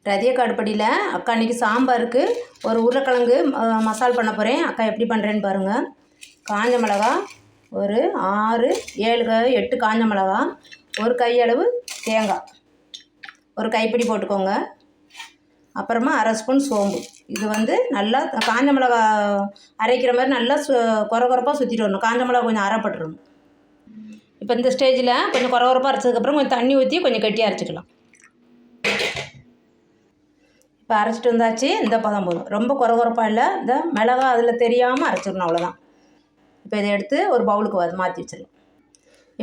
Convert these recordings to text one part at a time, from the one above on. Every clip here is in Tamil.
ரதியக்காடு படியில் அக்கா இன்றைக்கி சாம்பாருக்கு ஒரு உருளைக்கிழங்கு மசால் பண்ண போகிறேன். அக்கா எப்படி பண்ணுறேன்னு பாருங்கள். காஞ்ச மிளகா ஒரு 6 7 8 காஞ்ச மிளகா, ஒரு கையளவு தேங்காய், ஒரு கைப்பிடி போட்டுக்கோங்க. அப்புறமா அரை ஸ்பூன் சோம்பு. இது வந்து நல்லா காஞ்ச மிளகா அரைக்கிற மாதிரி நல்லா கொரகொரப்பாக சுற்றிட்டு வரணும். காஞ்ச மிளகா கொஞ்சம் அரைப்பட்டுருணும். இப்போ இந்த ஸ்டேஜில் கொஞ்சம் கொரகொரப்பாக அரைச்சதுக்கப்புறம் கொஞ்சம் தண்ணி ஊற்றி கொஞ்சம் கெட்டியாக அரைச்சிக்கலாம். இப்போ அரைச்சிட்டு வந்தாச்சு. இந்த பதம் போதும், ரொம்ப கொரகொரப்பாக இல்லை. இந்த மிளகா அதில் தெரியாமல் அரைச்சிடணும், அவ்வளோதான். இப்போ இதை எடுத்து ஒரு பவுலுக்கு மாற்றி வச்சிடலாம்.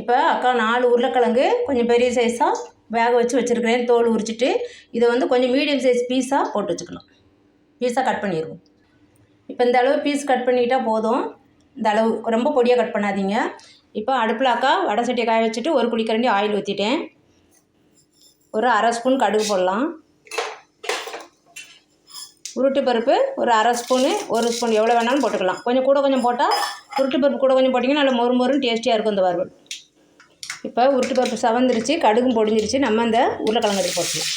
இப்போ அக்கா 4 உருளைக்கிழங்கு கொஞ்சம் பெரிய சைஸாக வேக வச்சு வச்சுருக்கிறேன். தோல் உரிச்சிட்டு இதை வந்து கொஞ்சம் மீடியம் சைஸ் பீஸாக போட்டு வச்சுக்கணும். பீஸாக கட் பண்ணிடுவோம். இப்போ இந்த அளவு பீஸ் கட் பண்ணிக்கிட்டால் போதும். இந்த அளவு ரொம்ப பொடியாக கட் பண்ணாதீங்க. இப்போ அடுப்பில் அக்கா வடை சட்டியை காய வச்சுட்டு ஒரு குழிக்கரண்டி ஆயில் ஊற்றிட்டேன். ஒரு அரை ஸ்பூன் கடுகு போடலாம். உருட்டு பருப்பு ஒரு அரை ஸ்பூனு, 1 ஸ்பூன் எவ்வளோ வேணாலும் போட்டுக்கலாம். கொஞ்சம் கூட கொஞ்சம் போட்டால் உருட்டு பருப்பு கூட கொஞ்சம் போட்டிங்கன்னா நல்லா மொறு மொறுன்னு டேஸ்டியாக இருக்கும் இந்த வறுவல். இப்போ உருட்டு பருப்பு சவந்துருச்சு, கடுகும் பொடிஞ்சிருச்சு. நம்ம இந்த உருளைக்கிழங்கு எடுத்து போட்டுக்கலாம்.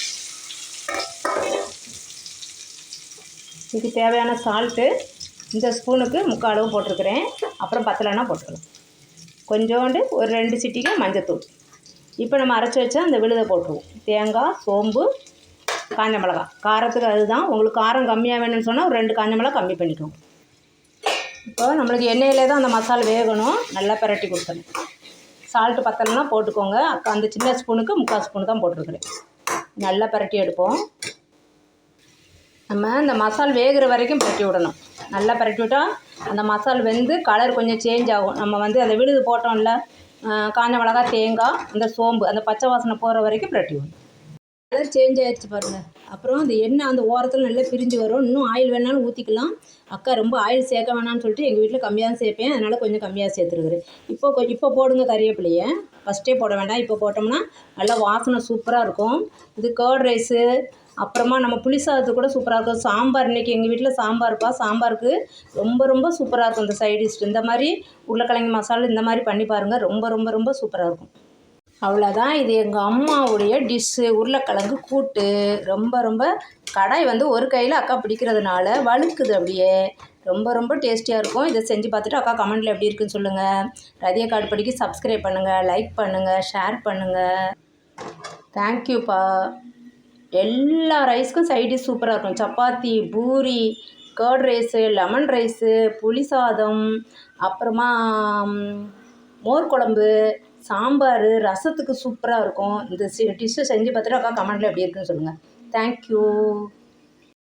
இதுக்கு தேவையான சால்ட்டு இந்த ஸ்பூனுக்கு 3/4 அளவு போட்டிருக்கிறேன். அப்புறம் பத்தலைன்னா போட்டுக்கலாம். கொஞ்சோண்டு ஒரு 2 சிட்டிக்கு மஞ்சத்தூள். இப்போ நம்ம அரைச்சி வச்சா அந்த விழுதை போட்டுருவோம். தேங்காய், சோம்பு, காஞ்ச மிளகா. காரத்துக்கு அதுதான். உங்களுக்கு காரம் கம்மியாக வேணும்னு சொன்னால் ஒரு 2 காஞ்ச மிளகா கம்மி பண்ணிக்கோங்க. இப்போ நம்மளுக்கு எண்ணெயிலே தான் அந்த மசாலா வேகணும். நல்லா பிரட்டி கொடுக்கணும். சால்ட்டு பத்தலைன்னா போட்டுக்கோங்க. அக்கா அந்த சின்ன ஸ்பூனுக்கு 3/4 ஸ்பூன் தான் போட்டிருக்கிறேன். நல்லா பிரட்டி எடுப்போம். நம்ம இந்த மசால் வேகிற வரைக்கும் பிரட்டி விடணும். நல்லா பிரட்டி விட்டால் அந்த மசால் வெந்து கலர் கொஞ்சம் சேஞ்ச் ஆகும். நம்ம வந்து அந்த விழுது போட்டோம்ல, காஞ்ச மிளகா, தேங்காய், அந்த சோம்பு, அந்த பச்சை வாசனை போகிற வரைக்கும் பிரட்டி விடணும். கலர் சேஞ்ச் ஆகிடுச்சு பாருங்கள். அப்புறம் அந்த எண்ணெய் அந்த ஓரத்தில் நல்லா பிரிஞ்சு வரும். இன்னும் ஆயில் வேணாலும் ஊற்றிக்கலாம். அக்கா ரொம்ப ஆயில் சேர்க்க வேணாம்னு சொல்லிட்டு எங்கள் வீட்டில் கம்மியாக தான் சேர்ப்பேன். அதனால் கொஞ்சம் கம்மியாக சேர்த்துருக்குறேன். இப்போ போடுங்க கறிவேப்பிலையை. ஃபஸ்ட்டே போட வேண்டாம். இப்போ போட்டோம்னா நல்லா வாசனை சூப்பராக இருக்கும். இது கர்ட் ரைஸு, அப்புறமா நம்ம புளி சாதத்துக்கு கூட சூப்பராக இருக்கும். சாம்பார் இன்றைக்கி எங்கள் வீட்டில் சாம்பார்ப்பா. சாம்பாருக்கு ரொம்ப ரொம்ப சூப்பராக இருக்கும் இந்த சைடிஷ். இந்த மாதிரி உருளைக்கிழங்கு மசாலா இந்த மாதிரி பண்ணி பாருங்கள். ரொம்ப ரொம்ப ரொம்ப சூப்பராக இருக்கும். அவ்வளோதான். இது எங்கள் அம்மாவுடைய டிஷ்ஷு, உருளைக்கிழங்கு கூட்டு. ரொம்ப ரொம்ப கடாய் வந்து ஒரு கையில் அக்கா பிடிக்கிறதுனால வழுக்குது அப்படியே. ரொம்ப ரொம்ப டேஸ்டியாக இருக்கும். இதை செஞ்சு பார்த்துட்டு அக்கா கமெண்ட்டில் எப்படி இருக்குன்னு சொல்லுங்கள். ரதியக்காடு படிக்கு சப்ஸ்கிரைப் பண்ணுங்கள், லைக் பண்ணுங்கள், ஷேர் பண்ணுங்கள். தேங்க்யூப்பா. எல்லா ரைஸ்க்கும் சைடிஷ் சூப்பராக இருக்கும். Chapati, puri, curd rice, lemon rice, புளி சாதம், அப்புறமா மோர் குழம்பு, சாம்பார், ரசத்துக்கு சூப்பராக இருக்கும். இந்த டிஷ்ஷை செஞ்சு பார்த்துட்டு அக்கா கமெண்ட்டில் எப்படி இருக்குன்னு சொல்லுங்கள். தேங்க்யூ.